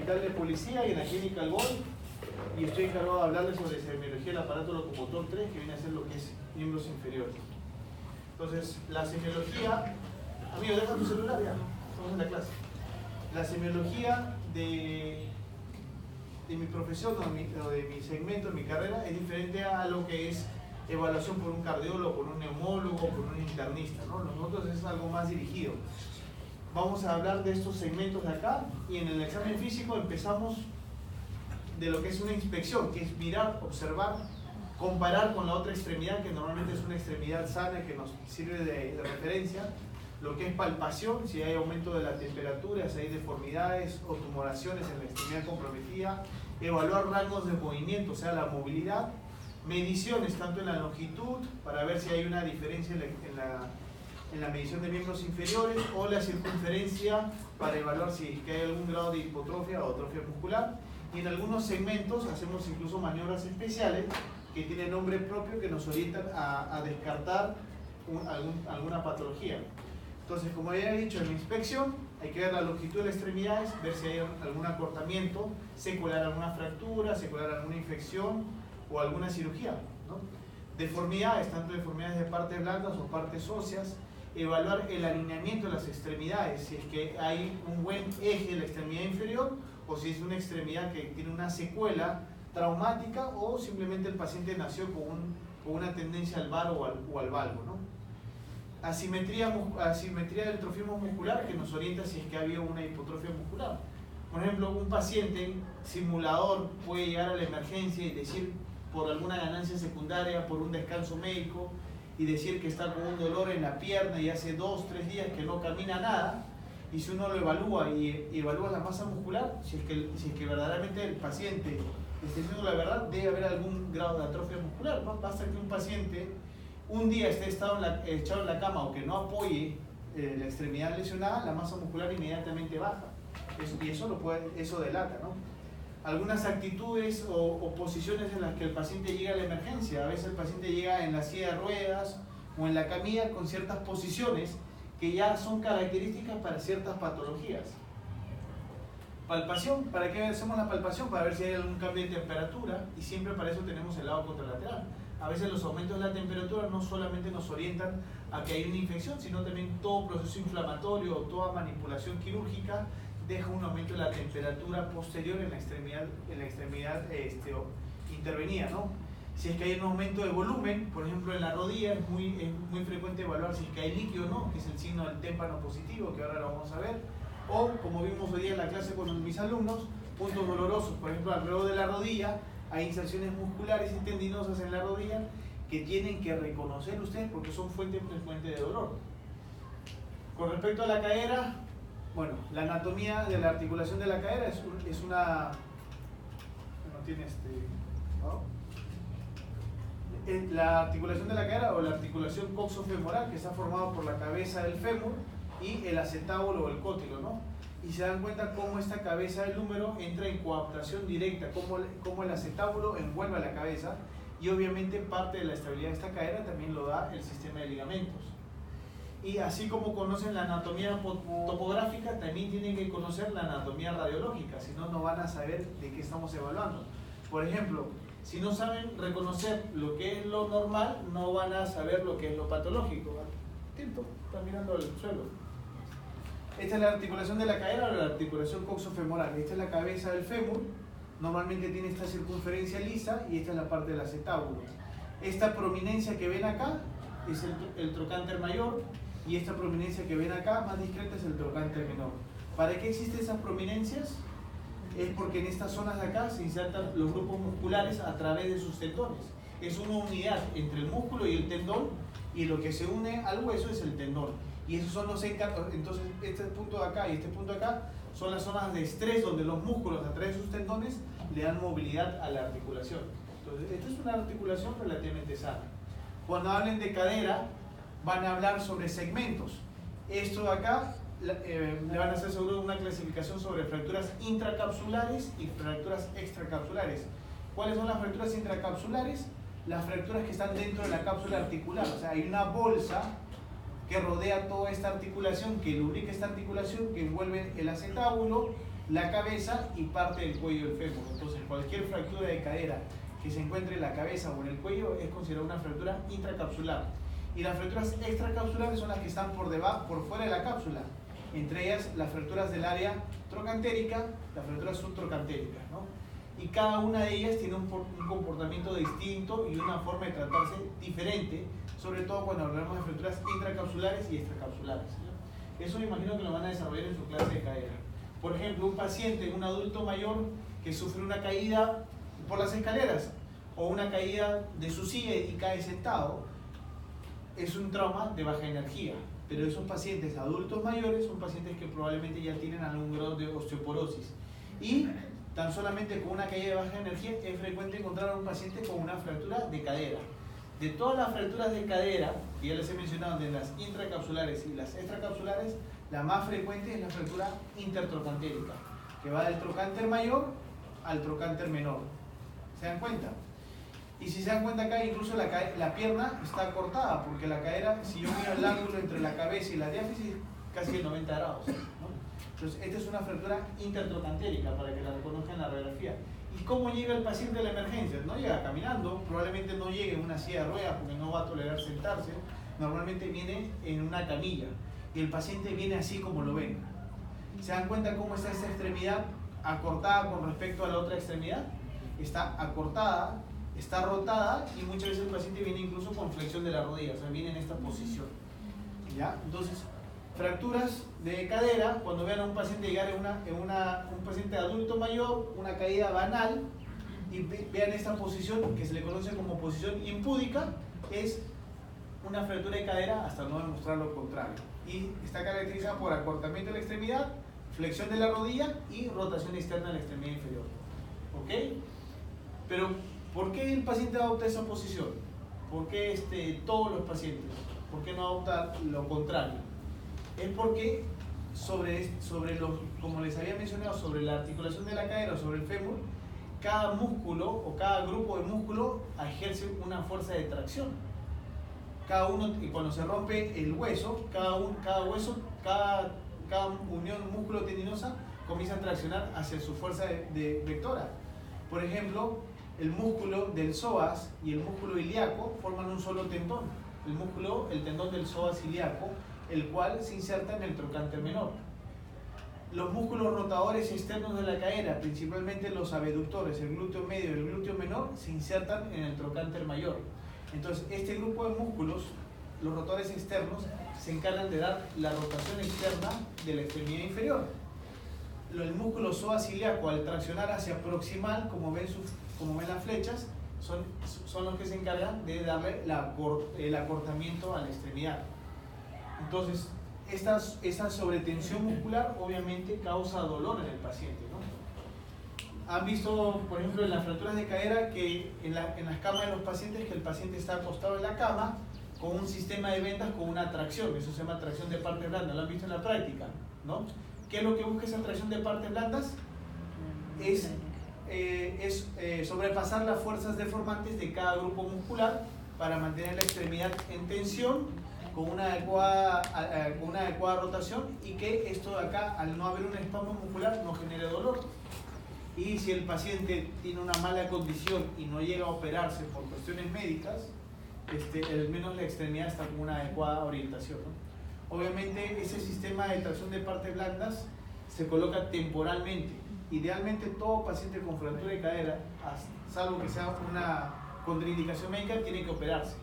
Hospital de Policía y en la Clínica Albol, y estoy encargado de hablarles sobre semiología del aparato locomotor 3, que viene a ser lo que es miembros inferiores. Entonces, la semiología, amigo, deja tu celular ya, estamos en la clase. La semiología de mi profesión o de mi segmento, de mi carrera, es diferente a lo que es evaluación por un cardiólogo, por un neumólogo, por un internista, ¿no? Nosotros es algo más dirigido. Vamos a hablar de estos segmentos de acá, y en el examen físico empezamos de lo que es una inspección, que es mirar, observar, comparar con la otra extremidad, que normalmente es una extremidad sana que nos sirve de referencia, lo que es palpación, si hay aumento de la temperatura, si hay deformidades o tumoraciones en la extremidad comprometida, evaluar rangos de movimiento, o sea, la movilidad, mediciones tanto en la longitud, para ver si hay una diferencia en la medición de miembros inferiores, o la circunferencia para evaluar si hay algún grado de hipotrofia o atrofia muscular, y en algunos segmentos hacemos incluso maniobras especiales que tienen nombre propio que nos orientan a descartar alguna patología. Entonces, como ya he dicho, en la inspección hay que ver la longitud de las extremidades, ver si hay algún acortamiento, secular alguna fractura, secular alguna infección o alguna cirugía, ¿no? Deformidades, tanto deformidades de partes blandas o partes óseas, evaluar el alineamiento de las extremidades, si es que hay un buen eje de la extremidad inferior o si es una extremidad que tiene una secuela traumática o simplemente el paciente nació con una tendencia al var o al valgo, ¿no? Asimetría del trofismo muscular, que nos orienta si es que ha habido una hipotrofia muscular. Por ejemplo, un paciente simulador puede llegar a la emergencia y decir por alguna ganancia secundaria, por un descanso médico, y decir que está con un dolor en la pierna y hace 2 o 3 días que no camina nada, y si uno lo evalúa y evalúa la masa muscular, si es que verdaderamente el paciente está diciendo la verdad, debe haber algún grado de atrofia muscular, ¿no? Basta que un paciente un día esté echado en la cama o que no apoye la extremidad lesionada, la masa muscular inmediatamente baja. Eso delata, ¿no? Algunas actitudes o posiciones en las que el paciente llega a la emergencia. A veces el paciente llega en la silla de ruedas o en la camilla con ciertas posiciones que ya son características para ciertas patologías. Palpación, ¿para qué hacemos la palpación? Para ver si hay algún cambio de temperatura, y siempre para eso tenemos el lado contralateral. A veces los aumentos de la temperatura no solamente nos orientan a que hay una infección, sino también todo proceso inflamatorio o toda manipulación quirúrgica deja un aumento de la temperatura posterior en la extremidad intervenida, ¿no? Si es que hay un aumento de volumen, por ejemplo en la rodilla, es muy frecuente evaluar si es que hay líquido o no, que es el signo del témpano positivo, que ahora lo vamos a ver. O, como vimos hoy día en la clase con mis alumnos, puntos dolorosos, por ejemplo alrededor de la rodilla, hay inserciones musculares y tendinosas en la rodilla que tienen que reconocer ustedes porque son fuente de dolor. Con respecto a la cadera, bueno, la anatomía de la articulación de la cadera es una... No tiene ¿no? La articulación de la cadera o la articulación coxofemoral, que está formada por la cabeza del fémur y el acetábulo o el cótilo, ¿no? Y se dan cuenta cómo esta cabeza del húmero entra en coaptación directa, cómo el acetábulo envuelve a la cabeza, y obviamente parte de la estabilidad de esta cadera también lo da el sistema de ligamentos. Y así como conocen la anatomía topográfica, también tienen que conocer la anatomía radiológica, si no, no van a saber de qué estamos evaluando. Por ejemplo, si no saben reconocer lo que es lo normal, no van a saber lo que es lo patológico. Tinto, está mirando al suelo. Esta es la articulación de la cadera o la articulación coxofemoral. Esta es la cabeza del fémur, normalmente tiene esta circunferencia lisa, y esta es la parte del acetábulo. Esta prominencia que ven acá es el trocánter mayor, y esta prominencia que ven acá, más discreta, es el trocánter menor. ¿Para qué existen esas prominencias? Es porque en estas zonas de acá se insertan los grupos musculares a través de sus tendones. Es una unidad entre el músculo y el tendón, y lo que se une al hueso es el tendón. Y esos son los encargados. Entonces, este punto de acá y este punto de acá son las zonas de estrés donde los músculos a través de sus tendones le dan movilidad a la articulación. Entonces, esta es una articulación relativamente sana. Cuando hablen de cadera, van a hablar sobre segmentos. Esto de acá le van a hacer seguro una clasificación sobre fracturas intracapsulares y fracturas extracapsulares. ¿Cuáles son las fracturas intracapsulares? Las fracturas que están dentro de la cápsula articular. O sea, hay una bolsa que rodea toda esta articulación, que lubrica esta articulación, que envuelve el acetábulo, la cabeza y parte del cuello del fémur. Entonces cualquier fractura de cadera que se encuentre en la cabeza o en el cuello es considerada una fractura intracapsular. Y las fracturas extracapsulares son las que están por debajo, por fuera de la cápsula. Entre ellas las fracturas del área trocantérica, las fracturas subtrocantéricas, ¿no? Y cada una de ellas tiene un comportamiento distinto y una forma de tratarse diferente, sobre todo cuando hablamos de fracturas intracapsulares y extracapsulares, ¿no? Eso me imagino que lo van a desarrollar en su clase de cadera. Por ejemplo, un paciente, un adulto mayor que sufre una caída por las escaleras o una caída de su silla y cae sentado, es un trauma de baja energía. Pero esos pacientes adultos mayores son pacientes que probablemente ya tienen algún grado de osteoporosis. Y tan solamente con una caída de baja energía es frecuente encontrar a un paciente con una fractura de cadera. De todas las fracturas de cadera, que ya les he mencionado, de las intracapsulares y las extracapsulares, la más frecuente es la fractura intertrocantérica, que va del trocánter mayor al trocánter menor. ¿Se dan cuenta? Y si se dan cuenta acá, incluso la pierna está cortada, porque la cadera, si yo miro el ángulo entre la cabeza y la diáfisis, casi de 90 grados, ¿no? Entonces, esta es una fractura intertrocantérica, para que la reconozcan en la radiografía. ¿Y cómo llega el paciente a la emergencia? No llega caminando, probablemente no llegue en una silla de ruedas, porque no va a tolerar sentarse. Normalmente viene en una camilla, y el paciente viene así como lo ven. ¿Se dan cuenta cómo está esta extremidad acortada con respecto a la otra extremidad? Está acortada, está rotada, y muchas veces el paciente viene incluso con flexión de la rodilla, o sea, viene en esta posición. ¿Ya? Entonces, fracturas de cadera, cuando vean a un paciente llegar un paciente adulto mayor, una caída banal, y vean esta posición que se le conoce como posición impúdica, es una fractura de cadera hasta no demostrar lo contrario. Y está caracterizada por acortamiento de la extremidad, flexión de la rodilla y rotación externa de la extremidad inferior. ¿Ok? Pero, ¿por qué el paciente adopta esa posición? ¿Por qué todos los pacientes? ¿Por qué no adopta lo contrario? Es porque como les había mencionado, sobre la articulación de la cadera o sobre el fémur, cada músculo o cada grupo de músculo ejerce una fuerza de tracción. Cada uno, y cuando se rompe el hueso, cada unión músculo-tendinosa comienza a traccionar hacia su fuerza de vectora. Por ejemplo, el músculo del psoas y el músculo ilíaco forman un solo tendón. El tendón del psoas ilíaco, el cual se inserta en el trocánter menor. Los músculos rotadores externos de la cadera, principalmente los abductores, el glúteo medio y el glúteo menor, se insertan en el trocánter mayor. Entonces, este grupo de músculos, los rotadores externos, se encargan de dar la rotación externa de la extremidad inferior. El músculo psoas ilíaco, al traccionar hacia proximal, como ven las flechas, son los que se encargan de darle el acortamiento a la extremidad. Entonces, esta sobretensión muscular obviamente causa dolor en el paciente, ¿no? Han visto, por ejemplo, en las fracturas de cadera, que en las camas de los pacientes, que el paciente está acostado en la cama con un sistema de vendas con una tracción. Eso se llama tracción de partes blandas. Lo han visto en la práctica, ¿no? ¿Qué es lo que busca esa tracción de partes blandas? Es sobrepasar las fuerzas deformantes de cada grupo muscular para mantener la extremidad en tensión con una adecuada rotación, y que esto de acá, al no haber un espasmo muscular, no genere dolor. Y si el paciente tiene una mala condición y no llega a operarse por cuestiones médicas, al menos la extremidad está con una adecuada orientación, ¿no? Obviamente ese sistema de tracción de partes blandas se coloca temporalmente. Idealmente todo paciente con fractura de cadera, salvo que sea una contraindicación médica, tiene que operarse.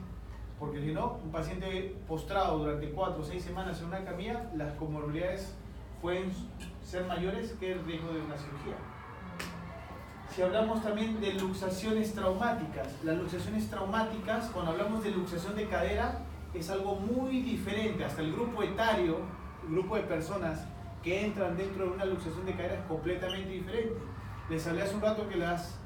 Porque si no, un paciente postrado durante 4 o 6 semanas en una camilla, las comorbilidades pueden ser mayores que el riesgo de una cirugía. Si hablamos también de luxaciones traumáticas, las luxaciones traumáticas, cuando hablamos de luxación de cadera, es algo muy diferente. Hasta el grupo etario, el grupo de personas que entran dentro de una luxación de cadera es completamente diferente. Les hablé hace un rato que las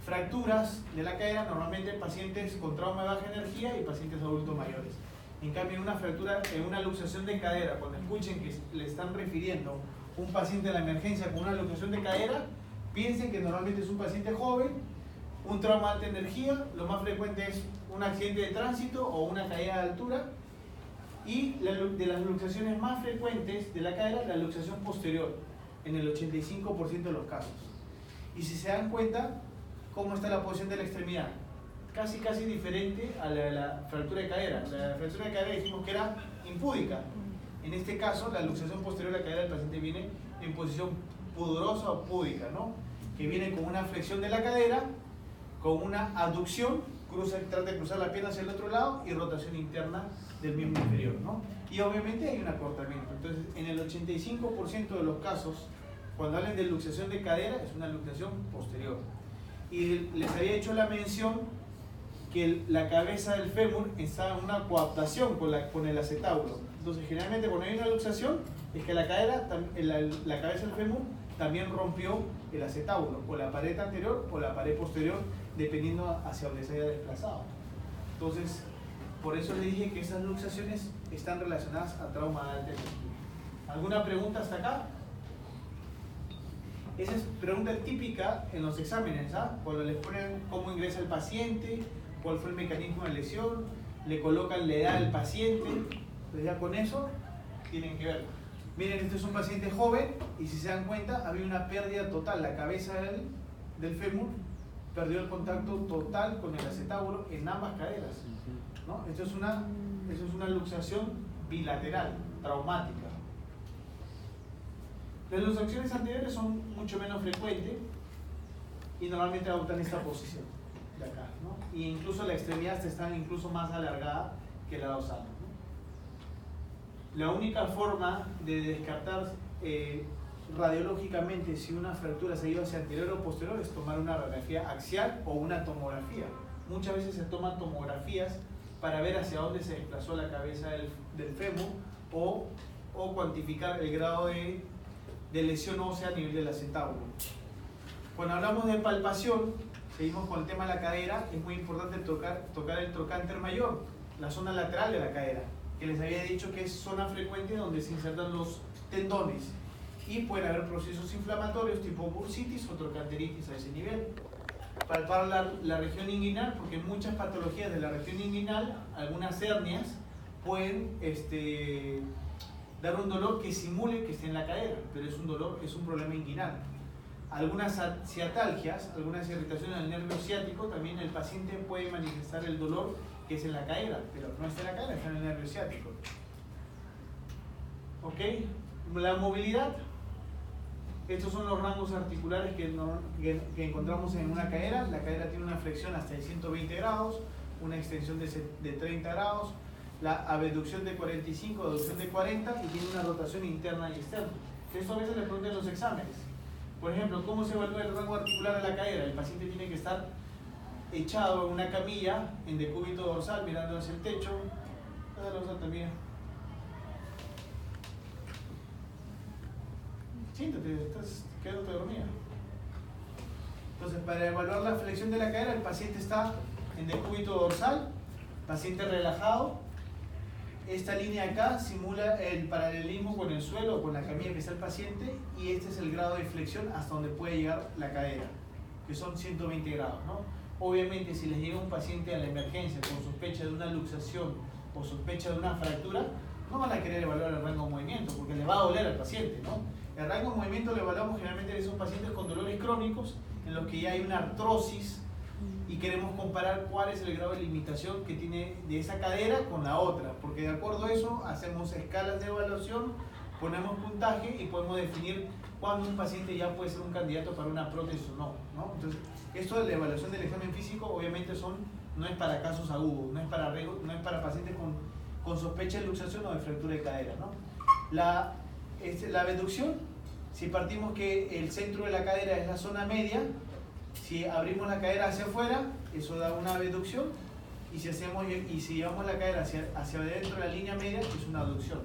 fracturas de la cadera normalmente pacientes con trauma de baja energía y pacientes adultos mayores. En cambio, en una luxación de cadera, cuando escuchen que le están refiriendo un paciente a la emergencia con una luxación de cadera, piensen que normalmente es un paciente joven, un trauma de alta energía, lo más frecuente es un accidente de tránsito o una caída de altura, y de las luxaciones más frecuentes de la cadera, la luxación posterior. en el 85% de los casos. Y si se dan cuenta, ¿cómo está la posición de la extremidad? Casi diferente a la de la fractura de cadera. La fractura de cadera dijimos que era impúdica. En este caso, la luxación posterior de la cadera del paciente viene en posición pudorosa o púdica, ¿no? Que viene con una flexión de la cadera, con una aducción, trata de cruzar la pierna hacia el otro lado y rotación interna del miembro inferior, ¿no? Y obviamente hay un acortamiento. Entonces, en el 85% de los casos, cuando hablan de luxación de cadera, es una luxación posterior. Y les había hecho la mención que la cabeza del fémur está en una coaptación con el acetábulo. Entonces, generalmente cuando hay una luxación, es que la cabeza del fémur también rompió el acetábulo, o la pared anterior o la pared posterior, dependiendo hacia donde se haya desplazado. Entonces, por eso le dije que esas luxaciones están relacionadas a trauma de alta estructura. ¿Alguna pregunta hasta acá? Esa es pregunta típica en los exámenes, ¿ah? Cuando les ponen cómo ingresa el paciente, cuál fue el mecanismo de lesión, le colocan la edad del paciente, pues ya con eso tienen que ver. Miren, este es un paciente joven y si se dan cuenta había una pérdida total, la cabeza del fémur perdió el contacto total con el acetábulo en ambas caderas, ¿no? Esto es una luxación bilateral, traumática. Las luxaciones anteriores son mucho menos frecuentes y normalmente adoptan esta posición de acá, ¿no? E incluso la extremidad está incluso más alargada que la dorsal, ¿no? La única forma de descartar radiológicamente si una fractura se ha ido hacia anterior o posterior es tomar una radiografía axial o una tomografía. Muchas veces se toman tomografías para ver hacia dónde se desplazó la cabeza del fémur o cuantificar el grado de lesión ósea a nivel del acetábulo. Cuando hablamos de palpación, seguimos con el tema de la cadera, es muy importante tocar el trocánter mayor, la zona lateral de la cadera, que les había dicho que es zona frecuente donde se insertan los tendones y pueden haber procesos inflamatorios tipo bursitis o trochanteritis a ese nivel. Palpar la región inguinal, porque en muchas patologías de la región inguinal, algunas hernias pueden dar un dolor que simule que esté en la cadera, pero es un problema inguinal. Algunas ciatalgias, algunas irritaciones del nervio ciático, también el paciente puede manifestar el dolor que es en la cadera, pero no está en la cadera, está en el nervio ciático. ¿Ok? La movilidad. Estos son los rangos articulares que encontramos en una cadera. La cadera tiene una flexión hasta de 120 grados, una extensión de 30 grados, la abducción de 45, abducción de 40 y tiene una rotación interna y externa. Esto a veces le preguntan en los exámenes. Por ejemplo, ¿cómo se evalúa el rango articular de la cadera? El paciente tiene que estar echado en una camilla en decúbito dorsal mirando hacia el techo. También. Siéntate, estás quedándote dormida. Entonces, para evaluar la flexión de la cadera, el paciente está en decúbito dorsal, paciente relajado. Esta línea acá simula el paralelismo con el suelo o con la camilla que está el paciente y este es el grado de flexión hasta donde puede llegar la cadera, que son 120 grados, ¿no? Obviamente, si les llega un paciente a la emergencia con sospecha de una luxación o sospecha de una fractura, no van a querer evaluar el rango de movimiento porque les va a doler al paciente, ¿no? El rango de movimiento lo evaluamos generalmente en esos pacientes con dolores crónicos en los que ya hay una artrosis y queremos comparar cuál es el grado de limitación que tiene de esa cadera con la otra, porque de acuerdo a eso hacemos escalas de evaluación, ponemos puntaje y podemos definir cuándo un paciente ya puede ser un candidato para una prótesis o no, ¿no? Entonces, esto de la evaluación del examen físico obviamente no es para casos agudos, no es para pacientes con sospecha de luxación o de fractura de cadera, ¿no? La abducción, si partimos que el centro de la cadera es la zona media, si abrimos la cadera hacia afuera, eso da una abducción, y si llevamos la cadera hacia adentro de la línea media, es una abducción.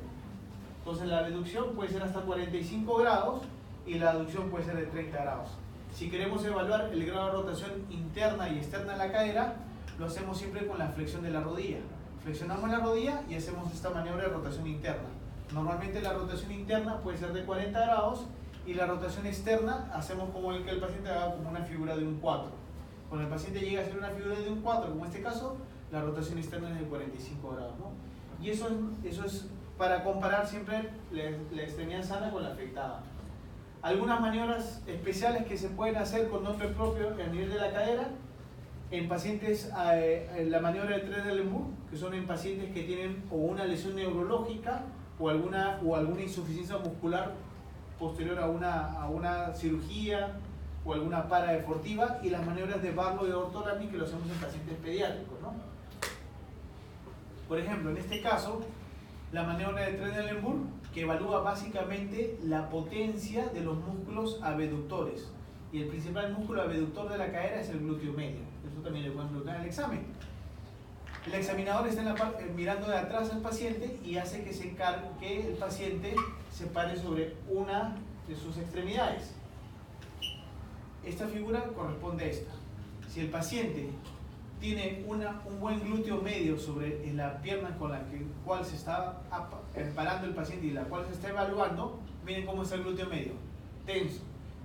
Entonces la abducción puede ser hasta 45 grados y la abducción puede ser de 30 grados. Si queremos evaluar el grado de rotación interna y externa de la cadera, lo hacemos siempre con la flexión de la rodilla. Flexionamos la rodilla y hacemos esta maniobra de rotación interna. Normalmente la rotación interna puede ser de 40 grados y la rotación externa hacemos como el que el paciente haga como una figura de un 4. Cuando el paciente llega a hacer una figura de un 4, como en este caso, la rotación externa es de 45 grados, ¿no? Y eso es para comparar siempre la extremidad sana con la afectada. Algunas maniobras especiales que se pueden hacer con nombre propio a nivel de la cadera, en pacientes, la maniobra de Trendelenburg, que son en pacientes que tienen o una lesión neurológica o alguna insuficiencia muscular posterior a una cirugía o alguna para deportiva, y las maniobras de Barlow y de Ortolani, que lo hacemos en pacientes pediátricos, ¿no? Por ejemplo, en este caso, la maniobra de Trendelenburg, que evalúa básicamente la potencia de los músculos abductores, y el principal músculo abductor de la cadera es el glúteo medio. Eso también le pueden preguntar en el examen. El examinador está mirando de atrás al paciente y hace que el paciente se pare sobre una de sus extremidades. Esta figura corresponde a esta. Si el paciente tiene un buen glúteo medio sobre la pierna con la cual se está parando el paciente y la cual se está evaluando, miren cómo está el glúteo medio, tenso.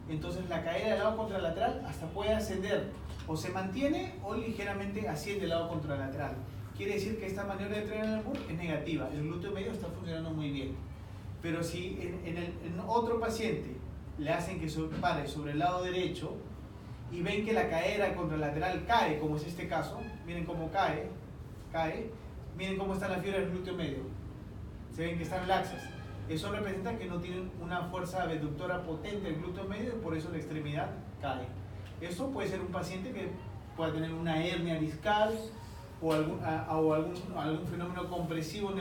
Entonces la caída del lado contralateral hasta puede ascender, o se mantiene o ligeramente asciende el lado contralateral. Quiere decir que esta maniobra de Trendelenburg es negativa, el glúteo medio está funcionando muy bien. Pero si en otro paciente le hacen que se pare sobre el lado derecho y ven que la cadera contralateral cae, como es este caso, miren cómo cae, miren cómo están las fibras del glúteo medio, se ven que están laxas. Eso representa que no tienen una fuerza abductora potente el glúteo medio y por eso la extremidad cae. Esto puede ser un paciente que pueda tener una hernia discal o algún fenómeno compresivo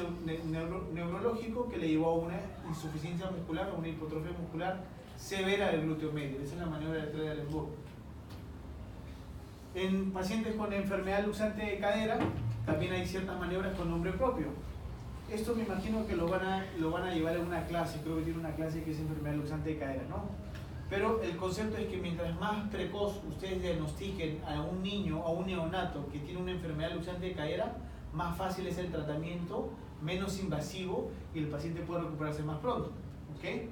neurológico que le llevó a una insuficiencia muscular o una hipotrofia muscular severa del glúteo medio. Esa es la maniobra de Trendelenburg. En pacientes con enfermedad luxante de cadera también hay ciertas maniobras con nombre propio. Esto me imagino que lo van a llevar en una clase, creo que tiene una clase que es enfermedad luxante de cadera, ¿no? Pero el concepto es que mientras más precoz ustedes diagnostiquen a un niño, a un neonato que tiene una enfermedad luxante de cadera, más fácil es el tratamiento, menos invasivo y el paciente puede recuperarse más pronto, ¿ok?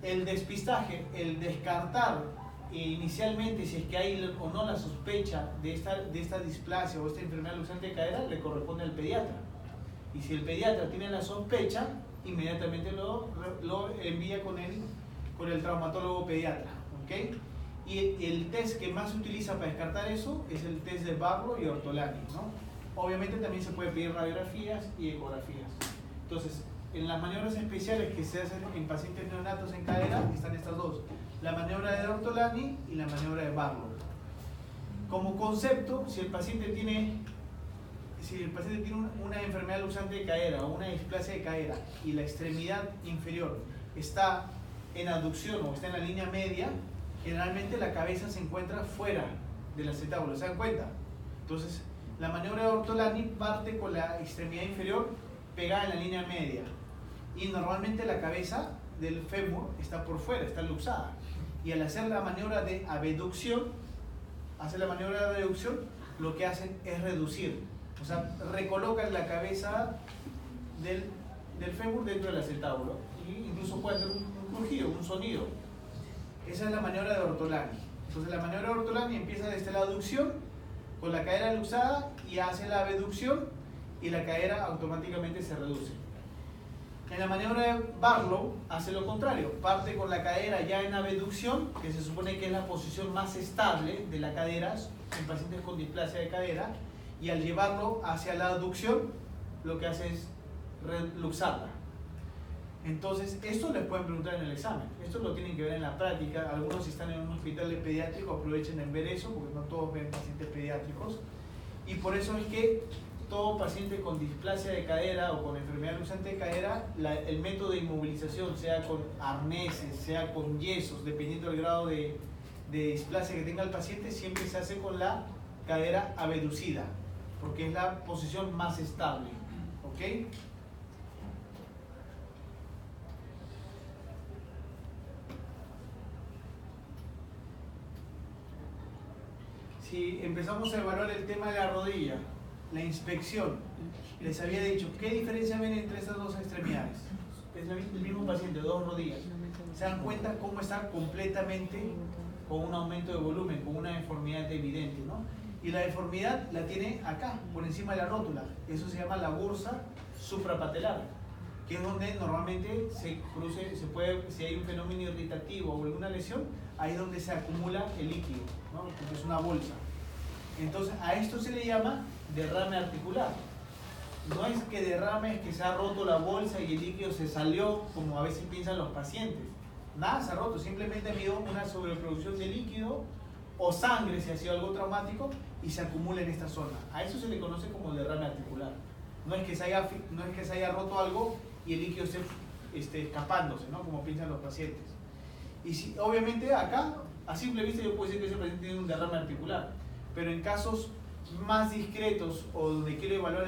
El despistaje, el descartar inicialmente si es que hay o no la sospecha de esta displasia o esta enfermedad luxante de cadera, le corresponde al pediatra. Y si el pediatra tiene la sospecha, inmediatamente lo envía con el traumatólogo pediatra, ¿ok? Y el test que más se utiliza para descartar eso es el test de Barlow y Ortolani, ¿no? Obviamente también se puede pedir radiografías y ecografías. Entonces, en las maniobras especiales que se hacen en pacientes neonatos en cadera están estas dos: la maniobra de Ortolani y la maniobra de Barlow. Como concepto, si el paciente tiene una enfermedad luxante de cadera o una displasia de cadera y la extremidad inferior está en abducción o está en la línea media, generalmente la cabeza se encuentra fuera del acetábulo, ¿se dan cuenta? Entonces, la maniobra de Ortolani parte con la extremidad inferior pegada en la línea media y normalmente la cabeza del fémur está por fuera, está luxada, y al hacer la maniobra de abducción, lo que hacen es reducir. O sea, recolocan la cabeza del fémur dentro del acetábulo e incluso puede hacer un crujido, un sonido. Esa es la maniobra de Ortolani. Entonces la maniobra de Ortolani empieza desde la aducción con la cadera luxada y hace la abducción y la cadera automáticamente se reduce. En la maniobra de Barlow hace lo contrario, parte con la cadera ya en abducción, que se supone que es la posición más estable de la cadera en pacientes con displasia de cadera, y al llevarlo hacia la aducción, lo que hace es luxarla. Entonces, esto les pueden preguntar en el examen. Esto lo tienen que ver en la práctica. Algunos, si están en un hospital de pediátrico, aprovechen en ver eso, porque no todos ven pacientes pediátricos. Y por eso es que todo paciente con displasia de cadera o con enfermedad luxante de cadera, el método de inmovilización, sea con arneses, sea con yesos, dependiendo del grado de displasia que tenga el paciente, siempre se hace con la cadera abducida, porque es la posición más estable, ¿ok? Si empezamos a evaluar el tema de la rodilla, la inspección, les había dicho, ¿qué diferencia ven entre estas dos extremidades? Es el mismo paciente, dos rodillas. ¿Se dan cuenta cómo está completamente con un aumento de volumen, con una deformidad evidente, ¿no? Y la deformidad la tiene acá, por encima de la rótula. Eso se llama la bursa suprapatelar. que es donde normalmente si hay un fenómeno irritativo o alguna lesión, ahí es donde se acumula el líquido, ¿no? Porque es una bolsa. Entonces, a esto se le llama derrame articular. No es que derrame, es que se ha roto la bolsa y el líquido se salió, como a veces piensan los pacientes. Nada se ha roto, simplemente ha habido una sobreproducción de líquido o sangre si ha sido algo traumático y se acumula en esta zona. A eso se le conoce como derrame articular. No es que se haya roto algo y el líquido esté escapándose, ¿no? Como piensan los pacientes. Y si, obviamente acá, a simple vista yo puedo decir que ese paciente tiene un derrame articular, pero en casos más discretos o donde quiero evaluar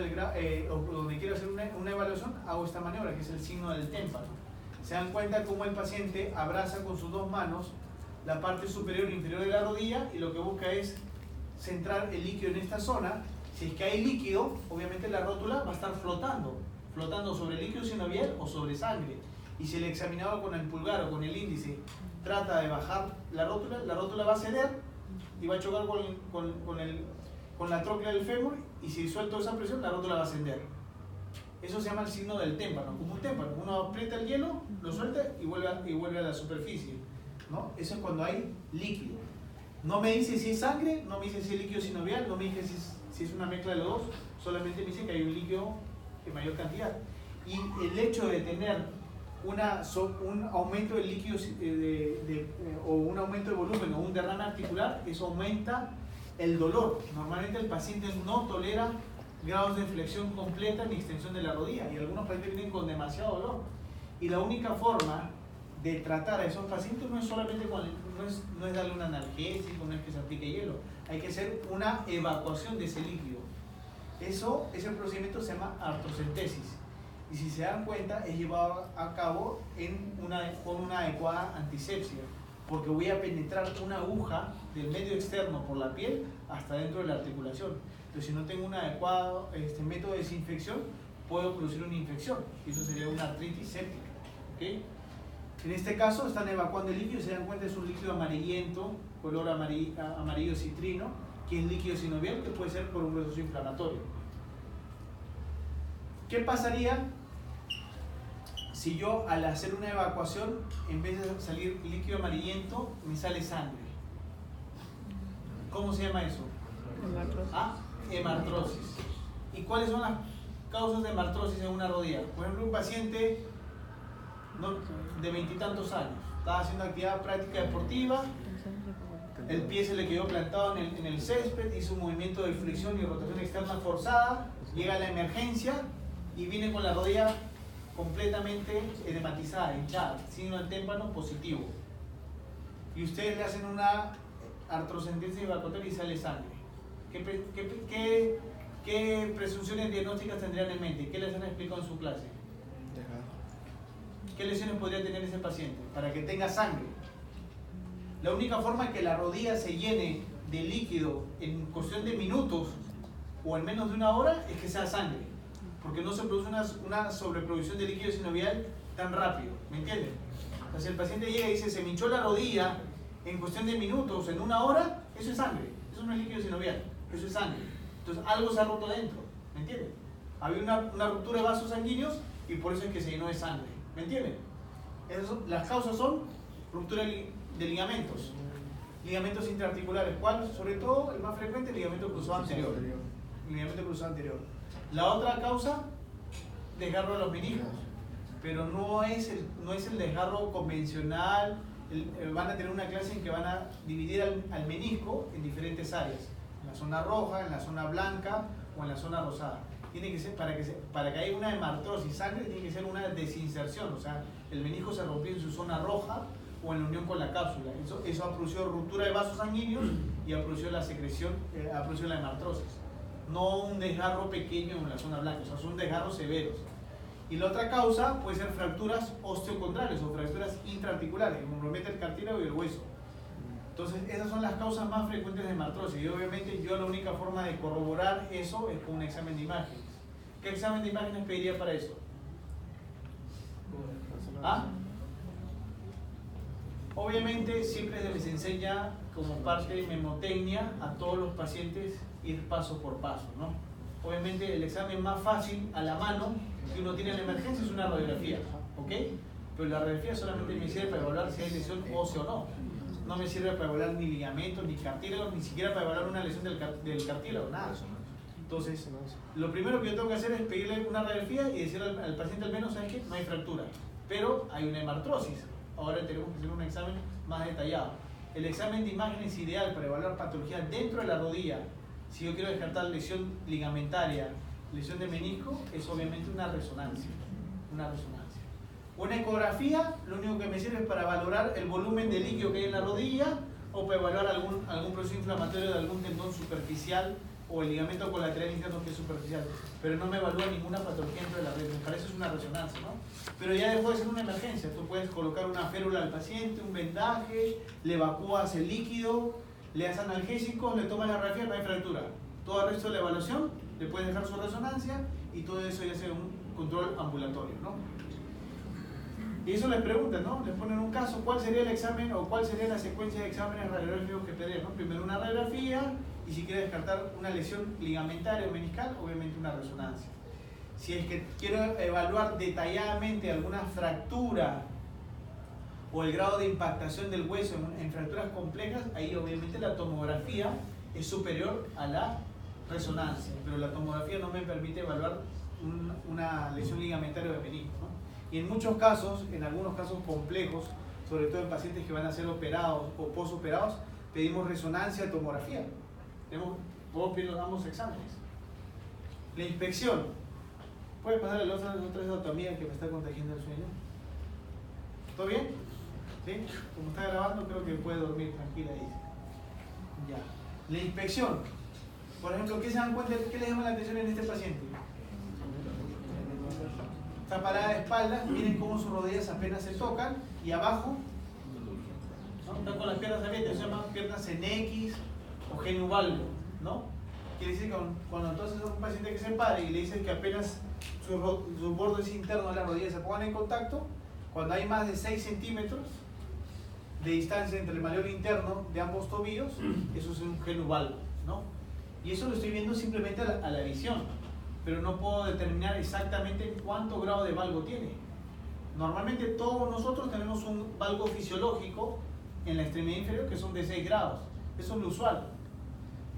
o donde quiero hacer una evaluación, hago esta maniobra que es el signo del témpano. Se dan cuenta cómo el paciente abraza con sus dos manos la parte superior e inferior de la rodilla y lo que busca es centrar el líquido en esta zona. Si es que hay líquido, obviamente la rótula va a estar flotando sobre líquido sinovial o sobre sangre. Y si el examinador con el pulgar o con el índice trata de bajar la rótula va a ceder y va a chocar con la tróclea del fémur, y si suelto esa presión, la rótula va a ascender. Eso se llama el signo del témpano, como un témpano. Uno aprieta el hielo, lo suelta y vuelve a la superficie, ¿no? Eso es cuando hay líquido. No me dice si es sangre, no me dice si es líquido sinovial, no me dice si es una mezcla de los dos, solamente me dice que hay un líquido en mayor cantidad. Y el hecho de tener un aumento de líquido o un aumento de volumen o un derrame articular, eso aumenta el dolor. Normalmente el paciente no tolera grados de flexión completa ni extensión de la rodilla, y algunos pacientes vienen con demasiado dolor. Y la única forma de tratar a esos pacientes no es solamente no es darle un analgésico, no es que se aplique hielo, hay que hacer una evacuación de ese líquido. Ese procedimiento se llama artrocentesis, y si se dan cuenta es llevado a cabo con una adecuada antisepsia, porque voy a penetrar una aguja del medio externo por la piel hasta dentro de la articulación. Entonces, si no tengo un adecuado método de desinfección, puedo producir una infección, y eso sería una artritis séptica, ¿okay? En este caso están evacuando el líquido, y se dan cuenta es un líquido amarillento, color amarillo citrino, que es líquido sinovial, que puede ser por un proceso inflamatorio. ¿Qué pasaría si yo al hacer una evacuación, en vez de salir líquido amarillento, me sale sangre? ¿Cómo se llama eso? Hemartrosis. Hemartrosis. ¿Y cuáles son las causas de hemartrosis en una rodilla? Por ejemplo, un paciente de 20 y tantos años, estaba haciendo actividad práctica deportiva, el pie se le quedó plantado en el césped, hizo un movimiento de flexión y rotación externa forzada, llega la emergencia y viene con la rodilla completamente edematizada, hinchada, signo del témpano positivo. Y ustedes le hacen una artrocentesis evacuatoria y sale sangre. ¿Qué presunciones diagnósticas tendrían en mente? ¿Qué les han explicado en su clase? ¿Qué lesiones podría tener ese paciente para que tenga sangre? La única forma que la rodilla se llene de líquido en cuestión de minutos o en menos de una hora es que sea sangre, porque no se produce una sobreproducción de líquido sinovial tan rápido, ¿me entienden? Entonces el paciente llega y dice, se me hinchó la rodilla en cuestión de minutos, en una hora, eso es sangre, eso no es líquido sinovial, eso es sangre. Entonces algo se ha roto dentro, ¿me entienden? Había una ruptura de vasos sanguíneos y por eso es que se llenó de sangre, ¿me entienden? Las causas son ruptura de ligamentos intraarticulares. ¿Cuál? Sobre todo, el más frecuente, el ligamento cruzado anterior. El ligamento cruzado anterior. La otra causa, desgarro de los meniscos, pero no es el desgarro convencional. Van a tener una clase en que van a dividir al menisco en diferentes áreas, en la zona roja, en la zona blanca o en la zona rosada. Tiene que ser, para que haya una hemartrosis sangre, tiene que ser una desinserción, o sea, el menisco se rompió en su zona roja o en la unión con la cápsula. Eso ha producido ruptura de vasos sanguíneos y ha producido la secreción, ha producido la hemartrosis. No un desgarro pequeño en la zona blanca, o sea, son desgarros severos. Y la otra causa puede ser fracturas osteocondrales o fracturas intraarticulares, que comprometen el cartílago y el hueso. Entonces, esas son las causas más frecuentes de hemartrosis. Y obviamente yo la única forma de corroborar eso es con un examen de imágenes. ¿Qué examen de imágenes pediría para eso? ¿Ah? Obviamente siempre se les enseña como parte de memotecnia a todos los pacientes ir paso por paso, ¿no? Obviamente el examen más fácil a la mano que uno tiene en la emergencia es una radiografía, ¿ok? Pero la radiografía solamente me sirve para evaluar si hay lesión ósea o no. No me sirve para evaluar ni ligamentos, ni cartílagos, ni siquiera para evaluar una lesión del cartílago, nada. Entonces, lo primero que yo tengo que hacer es pedirle una radiografía y decirle al paciente al menos, ¿sabes qué? No hay fractura, pero hay una hemartrosis. Ahora tenemos que hacer un examen más detallado. El examen de imagen es ideal para evaluar patología dentro de la rodilla. Si yo quiero descartar lesión ligamentaria, lesión de menisco, es obviamente una resonancia. Una ecografía, lo único que me sirve es para valorar el volumen de líquido que hay en la rodilla o para evaluar algún proceso inflamatorio de algún tendón superficial o el ligamento colateral interno que es superficial, pero no me evalúa ninguna patología dentro de la red. Para eso es una resonancia, ¿no? Pero ya dejó de ser una emergencia. Tú puedes colocar una férula al paciente, un vendaje, le evacúas el líquido, le das analgésicos, le tomas la radiografía, no hay fractura. Todo el resto de la evaluación le puedes dejar su resonancia y todo eso ya sea un control ambulatorio, ¿no? Y eso les preguntan, ¿no? Les ponen un caso, ¿cuál sería el examen o cuál sería la secuencia de exámenes radiográficos que pediría, ¿no? Primero una radiografía y si quiere descartar una lesión ligamentaria o meniscal, obviamente una resonancia. Si es que quiero evaluar detalladamente alguna fractura o el grado de impactación del hueso en fracturas complejas, ahí obviamente la tomografía es superior a la resonancia, pero la tomografía no me permite evaluar una lesión ligamentaria o de menisco, ¿no? Y en muchos casos, en algunos casos complejos, sobre todo en pacientes que van a ser operados o posoperados, pedimos resonancia, tomografía. Podemos pedir ambos exámenes. La inspección. ¿Puede pasar el otro de anatomía que me está contagiando el sueño? ¿Todo bien? ¿Sí? Como está grabando, creo que puede dormir tranquila ahí. Ya. La inspección. Por ejemplo, ¿qué se dan cuenta? ¿Qué les llama la atención en este paciente? Está parada de espaldas, miren cómo sus rodillas apenas se tocan y abajo, ¿no? Están con las piernas abiertas, se llaman piernas en X o genuvalgo, ¿no? Quiere decir que cuando entonces un paciente que se pare y le dicen que apenas sus bordes internos de la rodilla se pongan en contacto, cuando hay más de 6 centímetros de distancia entre el malleolo interno de ambos tobillos, eso es un genuvalgo, ¿no? Y eso lo estoy viendo simplemente a la visión, pero no puedo determinar exactamente cuánto grado de valgo tiene. Normalmente todos nosotros tenemos un valgo fisiológico en la extremidad inferior que son de 6 grados, eso es lo usual.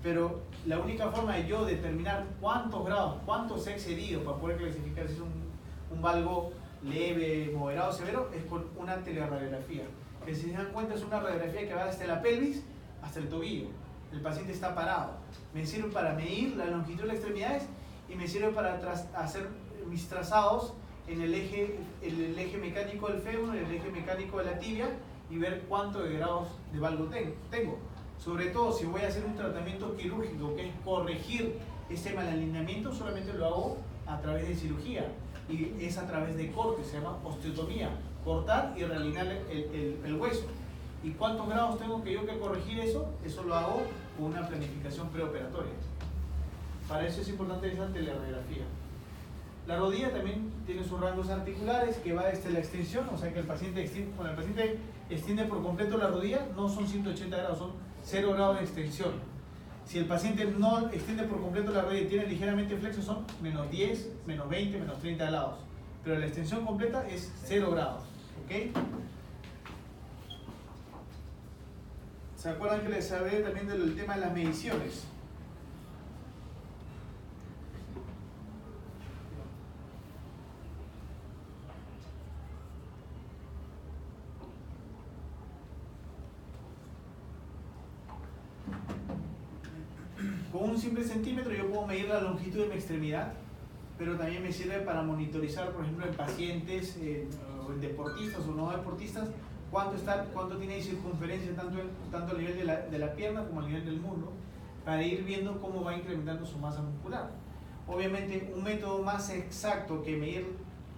Pero la única forma de yo determinar cuántos grados, cuánto se ha excedido para poder clasificar si es un valgo leve, moderado, severo, es con una teleradiografía. Que si se dan cuenta es una radiografía que va desde la pelvis hasta el tobillo. El paciente está parado. Me sirve para medir la longitud de las extremidades y me sirve para hacer mis trazados en el eje mecánico del fémur, el eje mecánico de la tibia y ver cuánto de grados de valgo tengo. Sobre todo si voy a hacer un tratamiento quirúrgico que es corregir este mal alineamiento, solamente lo hago a través de cirugía y es a través de corte, se llama osteotomía, cortar y realinear el hueso. ¿Y cuántos grados tengo que corregir eso? Eso lo hago con una planificación preoperatoria. Para eso es importante esa teleradiografía. La rodilla también tiene sus rangos articulares que va desde la extensión, o sea que cuando el paciente extiende por completo la rodilla, no son 180 grados, son 0 grados de extensión. Si el paciente no extiende por completo la rodilla y tiene ligeramente flexo, son menos 10, menos 20, menos 30 grados. Pero la extensión completa es 0 grados. ¿Ok? ¿Se acuerdan que les hablé también del tema de las mediciones? Con un simple centímetro yo puedo medir la longitud de mi extremidad, pero también me sirve para monitorizar, por ejemplo, en pacientes, o en deportistas o no deportistas, cuánto tiene de circunferencia tanto a nivel de la pierna como a nivel del muslo, para ir viendo cómo va incrementando su masa muscular. Obviamente un método más exacto que medir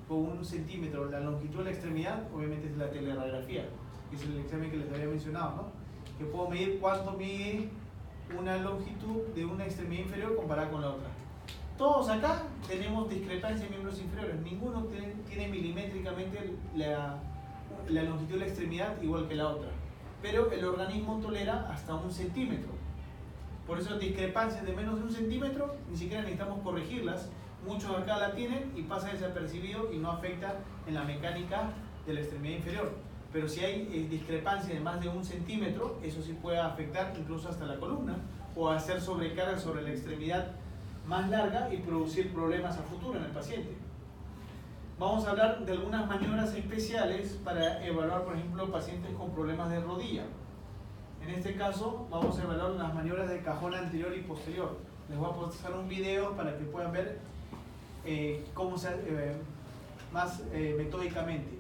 con un centímetro la longitud de la extremidad, obviamente es la teleradiografía, que es el examen que les había mencionado, ¿no? Que puedo medir cuánto mide una longitud de una extremidad inferior comparada con la otra. Todos acá tenemos discrepancia en miembros inferiores, ninguno tiene milimétricamente la longitud de la extremidad igual que la otra, pero el organismo tolera hasta 1 centímetro. Por eso discrepancias de menos de 1 centímetro ni siquiera necesitamos corregirlas, muchos acá la tienen y pasa desapercibido y no afecta en la mecánica de la extremidad inferior. Pero si hay discrepancia de más de 1 centímetro, eso sí puede afectar incluso hasta la columna o hacer sobrecarga sobre la extremidad más larga y producir problemas a futuro en el paciente. Vamos a hablar de algunas maniobras especiales para evaluar, por ejemplo, pacientes con problemas de rodilla. En este caso, vamos a evaluar las maniobras de cajón anterior y posterior. Les voy a pasar un video para que puedan ver cómo se hace más metódicamente.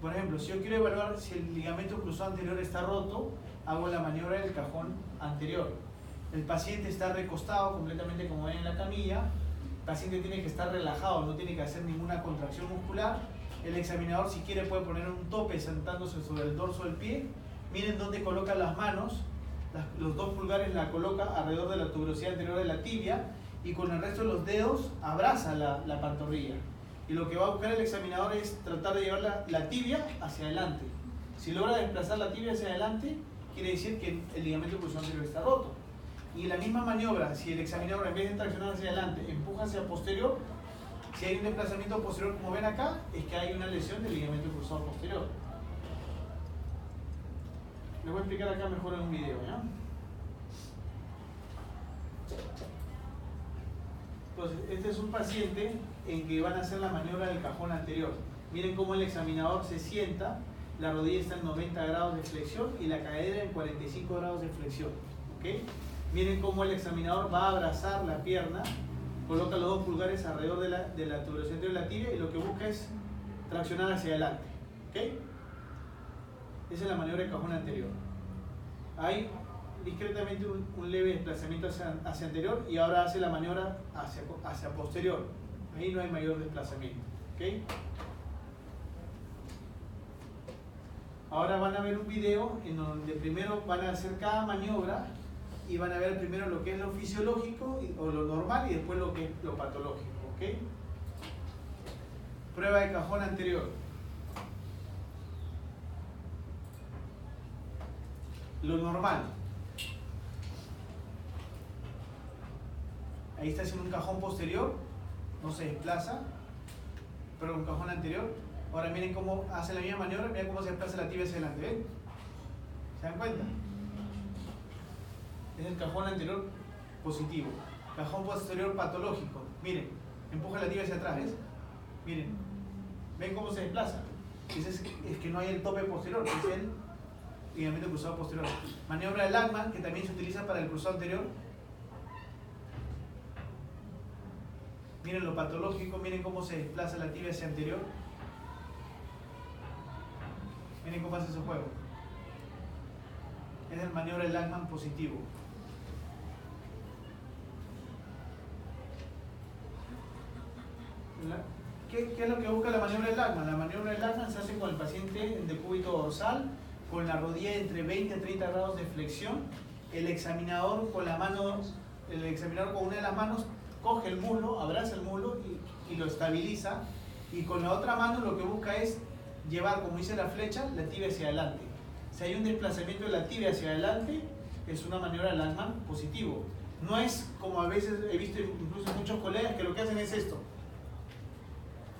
Por ejemplo, si yo quiero evaluar si el ligamento cruzado anterior está roto, hago la maniobra del cajón anterior. El paciente está recostado completamente como ven en la camilla. El paciente tiene que estar relajado, no tiene que hacer ninguna contracción muscular. El examinador, si quiere, puede poner un tope sentándose sobre el dorso del pie. Miren dónde coloca las manos. Los 2 pulgares la coloca alrededor de la tuberosidad anterior de la tibia y con el resto de los dedos abraza la pantorrilla. Y lo que va a buscar el examinador es tratar de llevar la tibia hacia adelante. Si logra desplazar la tibia hacia adelante, quiere decir que el ligamento cruzado anterior está roto. Y la misma maniobra, si el examinador en vez de traccionar hacia adelante, empuja hacia posterior, si hay un desplazamiento posterior como ven acá, es que hay una lesión del ligamento cruzado posterior. Les voy a explicar acá mejor en un video, ¿ya? Entonces, este es un paciente en que van a hacer la maniobra del cajón anterior. Miren cómo el examinador se sienta, la rodilla está en 90 grados de flexión y la cadera en 45 grados de flexión. ¿Okay? Miren cómo el examinador va a abrazar la pierna, coloca los 2 pulgares alrededor de la tuberosidad anterior de la tibia y lo que busca es traccionar hacia adelante. ¿Okay? Esa es la maniobra del cajón anterior. Hay discretamente un leve desplazamiento hacia anterior y ahora hace la maniobra hacia posterior. Ahí no hay mayor desplazamiento. ¿Okay? Ahora van a ver un video en donde primero van a hacer cada maniobra y van a ver primero lo que es lo fisiológico o lo normal y después lo que es lo patológico. ¿Okay? Prueba de cajón anterior. Lo normal. Ahí está haciendo un cajón posterior, no se desplaza, pero un cajón anterior. Ahora miren cómo hace la misma maniobra, miren cómo se desplaza la tibia hacia adelante. ¿Ven? ¿Se dan cuenta? Es el cajón anterior positivo. Cajón posterior patológico. Miren, empuja la tibia hacia atrás, ¿ves? Miren, ¿ven cómo se desplaza? Es que no hay el tope posterior, es el ligamento cruzado posterior. Maniobra de Lachman, que también se utiliza para el cruzado anterior. Miren lo patológico, miren cómo se desplaza la tibia hacia anterior. Miren cómo hace ese juego. Es el maniobra de Lachman positivo. ¿Qué es lo que busca la maniobra de Lachman? La maniobra de Lachman se hace con el paciente en decúbito dorsal, con la rodilla entre 20 y 30 grados de flexión. El examinador con una de las manos coge el muslo, abraza el muslo y lo estabiliza, y con la otra mano lo que busca es llevar, como dice la flecha, la tibia hacia adelante. Si hay un desplazamiento de la tibia hacia adelante, es una maniobra de Lachman positivo. No es como a veces he visto incluso muchos colegas que lo que hacen es esto.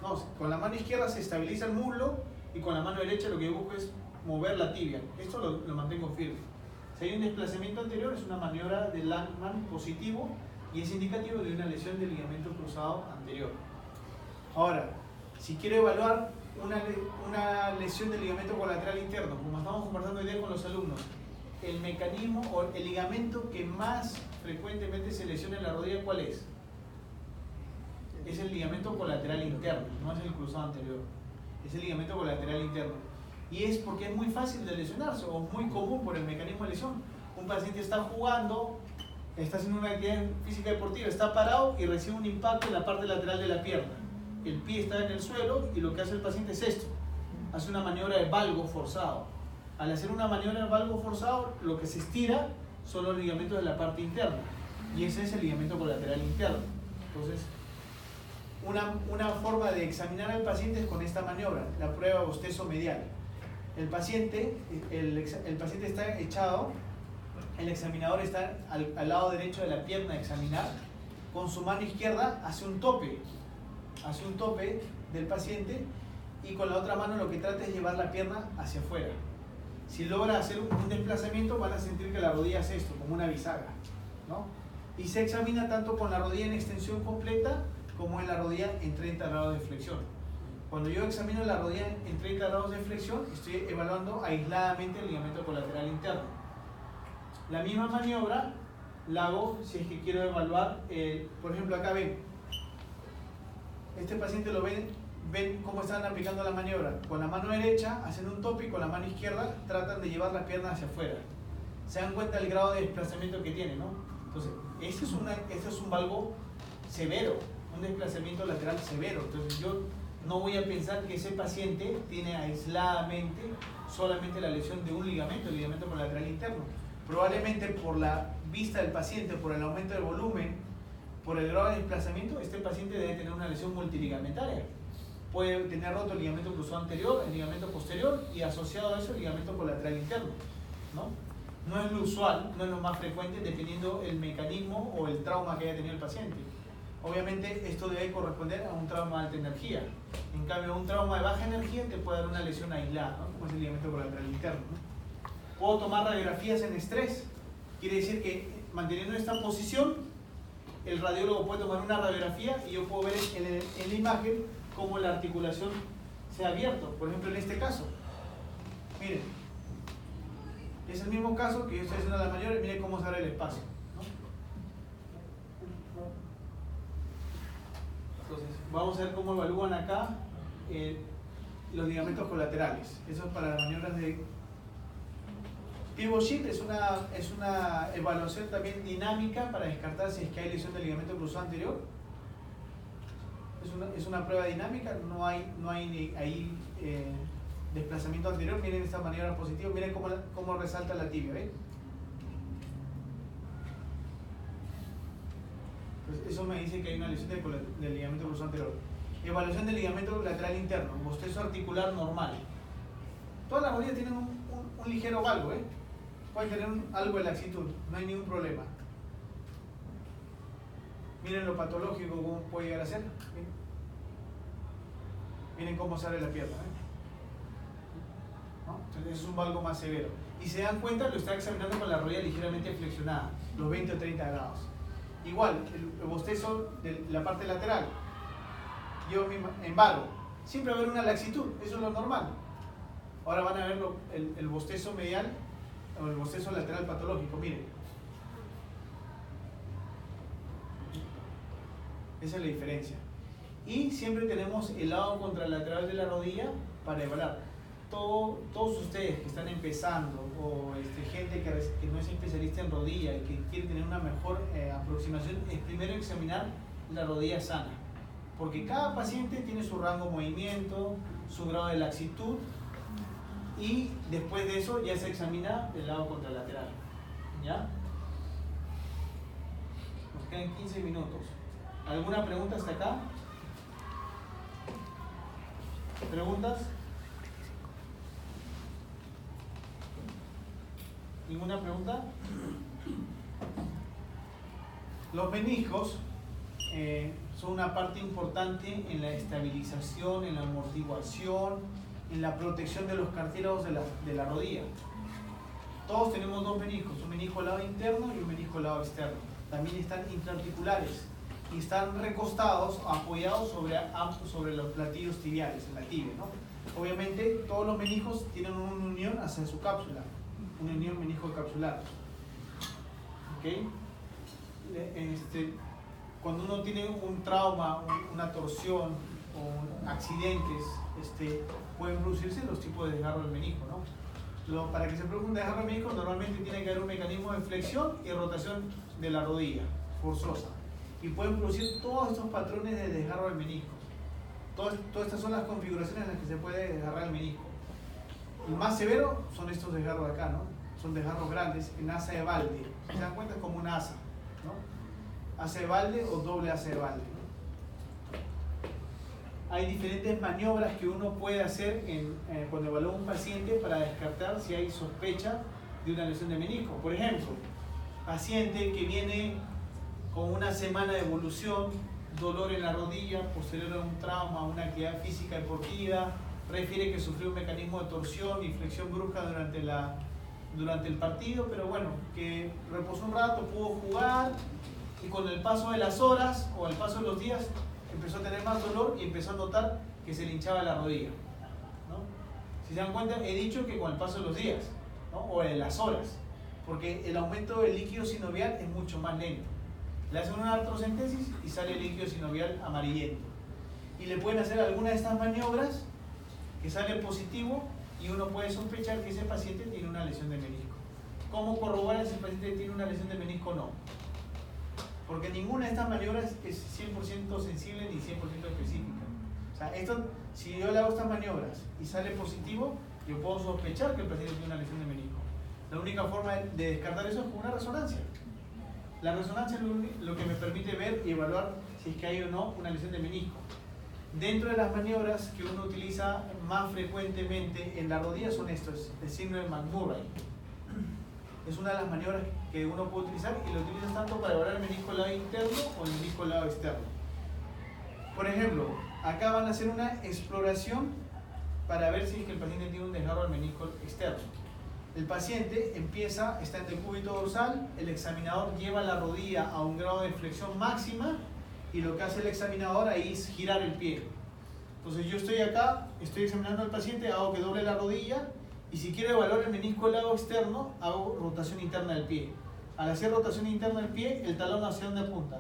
No, con la mano izquierda se estabiliza el muslo y con la mano derecha lo que busco es mover la tibia. Esto lo mantengo firme. Si hay un desplazamiento anterior, es una maniobra de Lachman positivo y es indicativo de una lesión del ligamento cruzado anterior. Ahora, si quiero evaluar una lesión del ligamento colateral interno, como estamos conversando hoy día con los alumnos, el mecanismo o el ligamento que más frecuentemente se lesiona en la rodilla, ¿cuál es? Es el ligamento colateral interno, no es el cruzado anterior. Es el ligamento colateral interno. Y es porque es muy fácil de lesionarse o muy común por el mecanismo de lesión. Un paciente está jugando, está haciendo una actividad física deportiva, está parado y recibe un impacto en la parte lateral de la pierna. El pie está en el suelo y lo que hace el paciente es esto. Hace una maniobra de valgo forzado. Al hacer una maniobra de valgo forzado, lo que se estira son los ligamentos de la parte interna. Y ese es el ligamento colateral interno. Entonces, una forma de examinar al paciente es con esta maniobra, la prueba bostezo medial. El paciente está echado, el examinador está al lado derecho de la pierna a examinar con su mano izquierda hace un tope del paciente y con la otra mano lo que trata es llevar la pierna hacia afuera. Si logra hacer un desplazamiento van a sentir que la rodilla hace esto, como una bisagra, ¿no? Y se examina tanto con la rodilla en extensión completa como en la rodilla en 30 grados de flexión. Cuando yo examino la rodilla en 30 grados de flexión, estoy evaluando aisladamente el ligamento colateral interno. La misma maniobra la hago si es que quiero evaluar, por ejemplo acá ven, este paciente lo ven cómo están aplicando la maniobra. Con la mano derecha hacen un tope y con la mano izquierda tratan de llevar la pierna hacia afuera. Se dan cuenta del grado de desplazamiento que tiene, ¿no? Entonces, este es un valgo severo, un desplazamiento lateral severo. Entonces yo no voy a pensar que ese paciente tiene aisladamente solamente la lesión de un ligamento, el ligamento colateral interno. Probablemente por la vista del paciente, por el aumento del volumen, por el grado de desplazamiento, este paciente debe tener una lesión multiligamentaria. Puede tener roto el ligamento cruzado anterior, el ligamento posterior y asociado a eso el ligamento colateral interno, ¿no? No es lo usual, no es lo más frecuente dependiendo el mecanismo o el trauma que haya tenido el paciente. Obviamente esto debe corresponder a un trauma de alta energía. En cambio, un trauma de baja energía te puede dar una lesión aislada, ¿no? Como es el ligamento colateral interno, ¿no? Puedo tomar radiografías en estrés. Quiere decir que manteniendo esta posición, el radiólogo puede tomar una radiografía y yo puedo ver en la imagen cómo la articulación se ha abierto. Por ejemplo, en este caso, miren, es el mismo caso que yo estoy haciendo la maniobra y miren cómo se abre el espacio, ¿no? Entonces, vamos a ver cómo evalúan acá los ligamentos colaterales. Eso es para las maniobras de pivot sheet. Es una evaluación también dinámica para descartar si es que hay lesión del ligamento cruzado anterior. Es una prueba dinámica, no hay ahí desplazamiento anterior. Miren esta maniobra positiva, miren cómo resalta la tibia, ¿ven? Pues eso me dice que hay una lesión del ligamento cruzado anterior. Evaluación del ligamento lateral interno, bostezo articular normal. Todas las rodillas tienen un ligero valgo, ¿eh? Pueden tener algo de laxitud, no hay ningún problema. Miren lo patológico, cómo puede llegar a ser. Miren cómo sale la pierna, ¿eh? ¿No? Entonces es un valgo más severo. Y se dan cuenta, lo está examinando con la rodilla ligeramente flexionada, los 20 o 30 grados. Igual, el bostezo de la parte lateral. Yo embargo. Siempre va a haber una laxitud, eso es lo normal. Ahora van a ver el bostezo medial o el bostezo lateral patológico, miren. Esa es la diferencia. Y siempre tenemos el lado contralateral de la rodilla para evaluar. Todos ustedes que están empezando o gente que no es especialista en rodilla y que quiere tener una mejor aproximación, es primero examinar la rodilla sana. Porque cada paciente tiene su rango de movimiento, su grado de laxitud y después de eso ya se examina el lado contralateral. ¿Ya? Nos quedan 15 minutos. ¿Alguna pregunta hasta acá? ¿Preguntas? ¿Ninguna pregunta? Los meniscos son una parte importante en la estabilización, en la amortiguación, en la protección de los cartílagos de la rodilla. Todos tenemos dos meniscos, un menisco al lado interno y un menisco al lado externo. También están intraarticulares y están recostados, apoyados sobre los platillos tibiales, en la tibia, ¿no? Obviamente todos los meniscos tienen una unión hacia su cápsula, una unión menisco-capsular. ¿Okay? Cuando uno tiene un trauma, una torsión o accidentes, pueden producirse los tipos de desgarro del menisco, ¿no? Para que se produzca un desgarro del menisco normalmente tiene que haber un mecanismo de flexión y rotación de la rodilla, forzosa. Y pueden producir todos estos patrones de desgarro del menisco. Todas estas son las configuraciones en las que se puede desgarrar el menisco. El más severo son estos desgarros de acá, ¿no? Son desgarros grandes en asa de balde. Si se dan cuenta es como una asa, ¿no? Asa de balde o doble asa de balde, ¿no? Hay diferentes maniobras que uno puede hacer cuando evalúa a un paciente para descartar si hay sospecha de una lesión de menisco. Por ejemplo, paciente que viene con una semana de evolución, dolor en la rodilla, posterior a un trauma, una actividad física deportiva, refiere que sufrió un mecanismo de torsión y flexión brusca durante el partido, pero bueno, que reposó un rato, pudo jugar y con el paso de las horas o el paso de los días empezó a tener más dolor y empezó a notar que se le hinchaba la rodilla, ¿no? Si se dan cuenta, he dicho que con el paso de los días, ¿no? O de las horas, porque el aumento del líquido sinovial es mucho más lento. Le hacen una artrocentesis y sale el líquido sinovial amarillento. Y le pueden hacer alguna de estas maniobras que sale positivo y uno puede sospechar que ese paciente tiene una lesión de menisco. ¿Cómo corroborar si el paciente tiene una lesión de menisco o no? Porque ninguna de estas maniobras es 100% sensible ni 100% específica. O sea, si yo le hago estas maniobras y sale positivo, yo puedo sospechar que el paciente tiene una lesión de menisco. La única forma de descartar eso es con una resonancia. La resonancia es lo que me permite ver y evaluar si es que hay o no una lesión de menisco. Dentro de las maniobras que uno utiliza más frecuentemente en la rodilla son estos, el síndrome de McMurray. Es una de las maniobras que uno puede utilizar y lo utilizas tanto para evaluar el menisco lado interno o el menisco lado externo. Por ejemplo, acá van a hacer una exploración para ver si es que el paciente tiene un desgarro del menisco externo. El paciente está en decúbito dorsal, el examinador lleva la rodilla a un grado de flexión máxima y lo que hace el examinador ahí es girar el pie. Entonces yo estoy acá, estoy examinando al paciente, hago que doble la rodilla y si quiero evaluar el menisco del lado externo, hago rotación interna del pie. Al hacer rotación interna del pie, el talón ¿hacia dónde apunta?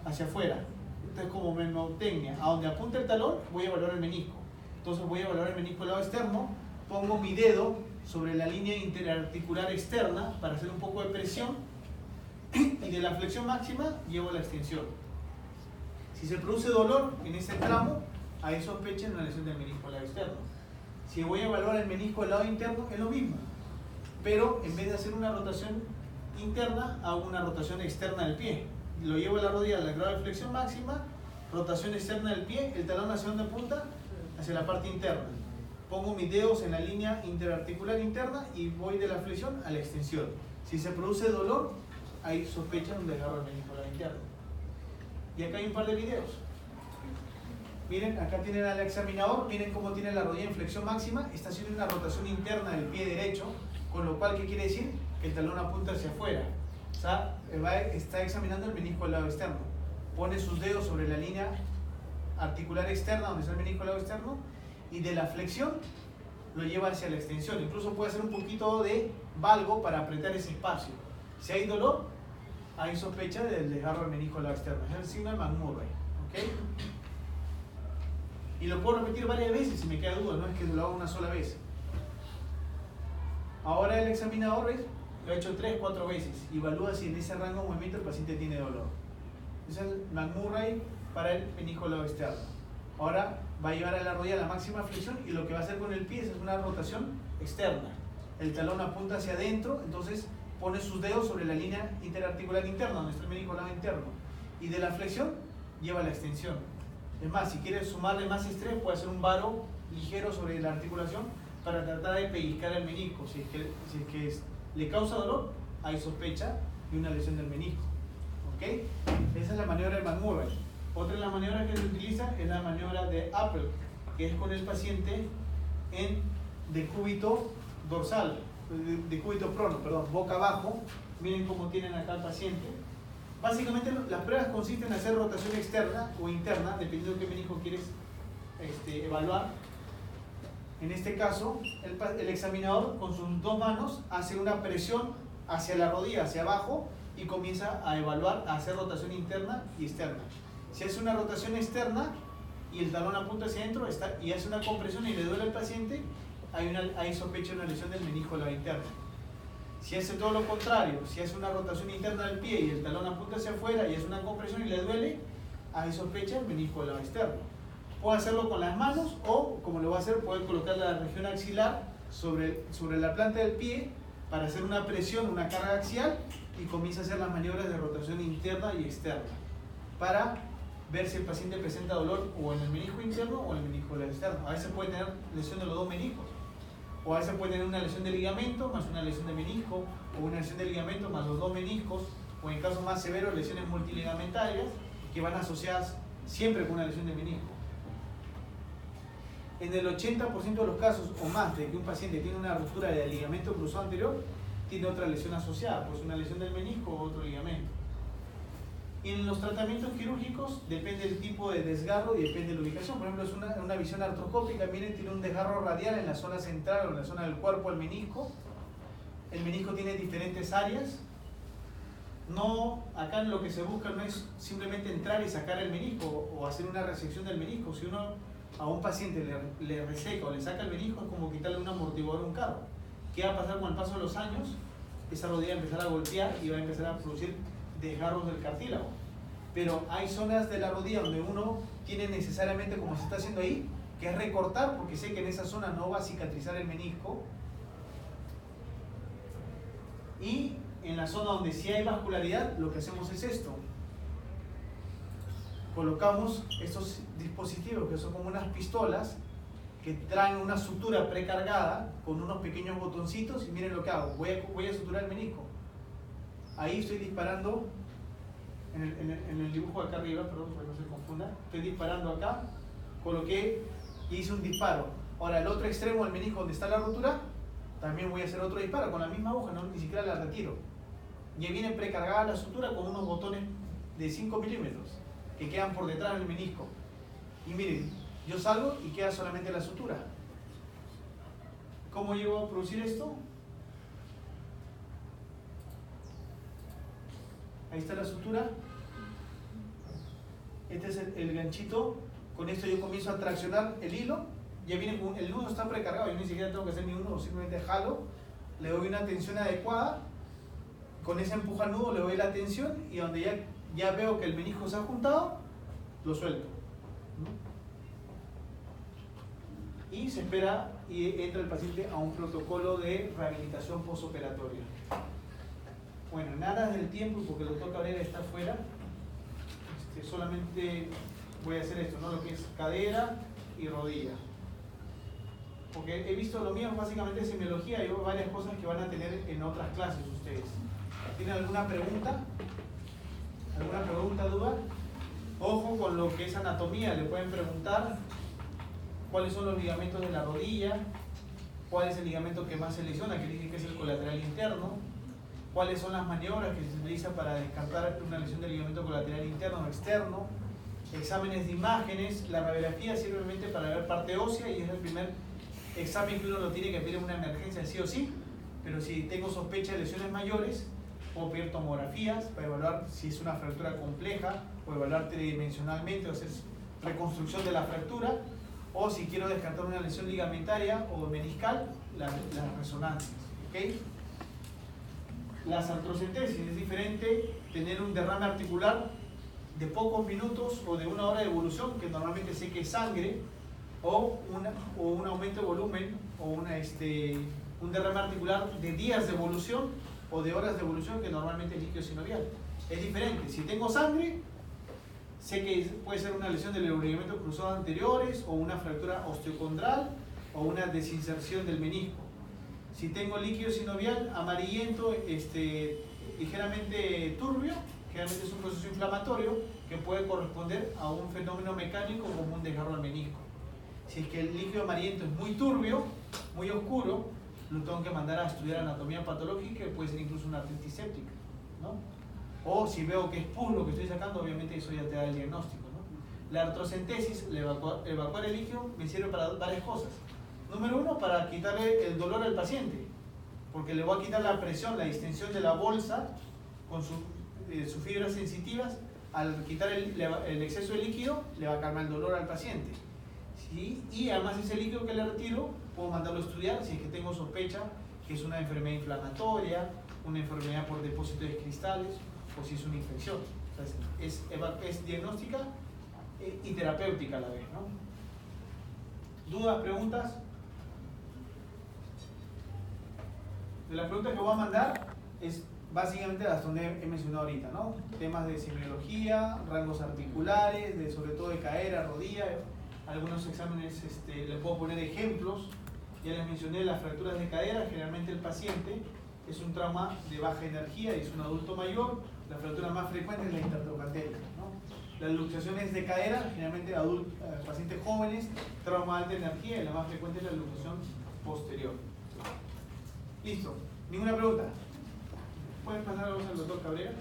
Hacia afuera. Entonces como mnemotecnia, a donde apunta el talón voy a evaluar el menisco. Entonces voy a evaluar el menisco del lado externo, pongo mi dedo sobre la línea interarticular externa para hacer un poco de presión y de la flexión máxima llevo la extensión. Si se produce dolor en ese tramo, ahí sospechen una lesión del menisco del lado externo. Si voy a evaluar el menisco del lado interno, es lo mismo, pero en vez de hacer una rotación interna, hago una rotación externa del pie. Lo llevo a la rodilla al grado de flexión máxima, rotación externa del pie, el talón hacia dónde apunta, hacia la parte interna. Pongo mis dedos en la línea interarticular interna y voy de la flexión a la extensión. Si se produce dolor, ahí sospechan un desgarro del menisco del lado interno. Y acá hay un par de videos. Miren, acá tienen al examinador, miren cómo tiene la rodilla en flexión máxima, está haciendo una rotación interna del pie derecho, con lo cual, ¿qué quiere decir? Que el talón apunta hacia afuera. O sea, está examinando el menisco del lado externo. Pone sus dedos sobre la línea articular externa, donde está el menisco del lado externo, y de la flexión lo lleva hacia la extensión. Incluso puede hacer un poquito de valgo para apretar ese espacio. Si hay dolor, hay sospecha del desgarro del menisco del lado externo. Es el signo de McMurray. ¿Okay? Y lo puedo repetir varias veces si me queda duda, no es que lo haga una sola vez. Ahora el examinador lo ha hecho 3-4 veces y evalúa si en ese rango de movimiento el paciente tiene dolor. Ese es el McMurray para el menisco del lado externo. Ahora va a llevar a la rodilla a la máxima flexión y lo que va a hacer con el pie es una rotación externa. El talón apunta hacia adentro, entonces pone sus dedos sobre la línea interarticular interna, donde está el menisco del lado interno. Y de la flexión lleva a la extensión. Es más, si quiere sumarle más estrés, puede hacer un varo ligero sobre la articulación para tratar de pellizcar el menisco. Si es que le causa dolor, hay sospecha de una lesión del menisco. ¿Okay? Esa es la maniobra de McMurray. Otra de las maniobras que se utiliza es la maniobra de Apple, que es con el paciente en decúbito dorsal, decúbito prono, perdón, boca abajo. Miren cómo tienen acá al paciente. Básicamente las pruebas consisten en hacer rotación externa o interna, dependiendo de qué menisco quieres evaluar. En este caso, el examinador con sus dos manos hace una presión hacia la rodilla, hacia abajo, y comienza a evaluar, a hacer rotación interna y externa. Si hace una rotación externa y el talón apunta hacia adentro y hace una compresión y le duele al paciente, hay sospecha de una lesión del menisco del lado interno. Si hace todo lo contrario, si hace una rotación interna del pie y el talón apunta hacia afuera y hace una compresión y le duele, hay sospecha del menisco del lado externo. Puede hacerlo con las manos o, como lo va a hacer, puede colocar la región axilar sobre la planta del pie para hacer una presión, una carga axial, y comienza a hacer las maniobras de rotación interna y externa para ver si el paciente presenta dolor o en el menisco interno o en el menisco del lado externo. A veces puede tener lesión de los dos meniscos, o a veces puede tener una lesión de ligamento más una lesión de menisco, o una lesión de ligamento más los dos meniscos, o en casos más severos lesiones multiligamentarias que van asociadas siempre con una lesión de menisco. En el 80% de los casos o más de que un paciente tiene una ruptura del ligamento cruzado anterior, tiene otra lesión asociada, pues una lesión del menisco o otro ligamento. Y en los tratamientos quirúrgicos depende del tipo de desgarro y depende de la ubicación. Por ejemplo, es una visión artroscópica, miren, tiene un desgarro radial en la zona central o en la zona del cuerpo del menisco. El menisco tiene diferentes áreas. No, acá lo que se busca no es simplemente entrar y sacar el menisco o hacer una resección del menisco. Si uno a un paciente le reseca o le saca el menisco, es como quitarle un amortiguador a un carro. ¿Qué va a pasar con el paso de los años? Esa rodilla va a empezar a golpear y va a empezar a producir desgarros del cartílago. Pero hay zonas de la rodilla donde uno tiene necesariamente, como se está haciendo ahí, que es recortar, porque sé que en esa zona no va a cicatrizar el menisco. Y en la zona donde sí hay vascularidad, lo que hacemos es esto. Colocamos estos dispositivos que son como unas pistolas que traen una sutura precargada con unos pequeños botoncitos, y miren lo que hago. Voy a suturar el menisco. Ahí estoy disparando en el dibujo de acá arriba, perdón, para que no se confunda. Estoy disparando acá, coloqué y hice un disparo. Ahora el otro extremo del menisco donde está la rotura, también voy a hacer otro disparo con la misma aguja, no, ni siquiera la retiro. Y ahí viene precargada la sutura con unos botones de 5 milímetros que quedan por detrás del menisco. Y miren, yo salgo y queda solamente la sutura. ¿Cómo llego a producir esto? Ahí está la sutura. Este es el ganchito. Con esto yo comienzo a traccionar el hilo. Ya viene, el nudo está precargado, yo ni siquiera tengo que hacer ni uno, simplemente jalo, le doy una tensión adecuada. Con ese empujanudo le doy la tensión y donde ya veo que el menisco se ha juntado, lo suelto. Y se espera y entra el paciente a un protocolo de rehabilitación postoperatoria. Bueno, nada del tiempo porque el doctor Cabrera está afuera. Solamente voy a hacer esto, ¿no? Lo que es cadera y rodilla. Porque he visto lo mío básicamente semiología y hay varias cosas que van a tener en otras clases ustedes. ¿Tienen alguna pregunta? ¿Alguna pregunta, duda? Ojo con lo que es anatomía, le pueden preguntar cuáles son los ligamentos de la rodilla, cuál es el ligamento que más se lesiona, que dije que es el colateral interno, cuáles son las maniobras que se utilizan para descartar una lesión del ligamento colateral interno o externo, exámenes de imágenes. La radiografía sirve simplemente para ver parte ósea y es el primer examen que uno lo tiene que pedir en una emergencia sí o sí, pero si tengo sospecha de lesiones mayores, puedo pedir tomografías para evaluar si es una fractura compleja o evaluar tridimensionalmente o hacer reconstrucción de la fractura, o si quiero descartar una lesión ligamentaria o meniscal, las resonancias. ¿Okay? Las artrocentesis es diferente tener un derrame articular de pocos minutos o de una hora de evolución, que normalmente sé que es sangre, o un aumento de volumen, o un derrame articular de días de evolución o de horas de evolución, que normalmente es líquido sinovial. Es diferente. Si tengo sangre, sé que puede ser una lesión del ligamento cruzado anteriores, o una fractura osteocondral, o una desinserción del menisco. Si tengo líquido sinovial amarillento, ligeramente turbio, generalmente es un proceso inflamatorio que puede corresponder a un fenómeno mecánico como un desgarro al menisco. Si es que el líquido amarillento es muy turbio, muy oscuro, lo tengo que mandar a estudiar anatomía patológica, que puede ser incluso una artritis séptica, ¿no? O si veo que es pus lo que estoy sacando, obviamente eso ya te da el diagnóstico, ¿no? La artrocentesis, evacuar el líquido, me sirve para varias cosas. Número uno, para quitarle el dolor al paciente, porque le voy a quitar la presión, la distensión de la bolsa con sus fibras sensitivas. Al quitar el exceso de líquido, le va a calmar el dolor al paciente. ¿Sí? Y además ese líquido que le retiro, puedo mandarlo a estudiar si es que tengo sospecha que es una enfermedad inflamatoria, una enfermedad por depósito de cristales, o si es una infección. Entonces, es diagnóstica y terapéutica a la vez, ¿no? ¿Dudas, preguntas? De las preguntas que voy a mandar es básicamente las donde he mencionado ahorita, ¿no? Temas de semiología, rangos articulares, sobre todo de cadera, rodilla. Algunos exámenes les puedo poner ejemplos. Ya les mencioné las fracturas de cadera. Generalmente el paciente es un trauma de baja energía y es un adulto mayor. La fractura más frecuente es la intertrocantérica, ¿no? Las luxaciones de cadera, generalmente pacientes jóvenes, trauma de alta energía, y la más frecuente es la luxación posterior. Listo. ¿Ninguna pregunta? ¿Puedes pasar a al doctor Cabrera?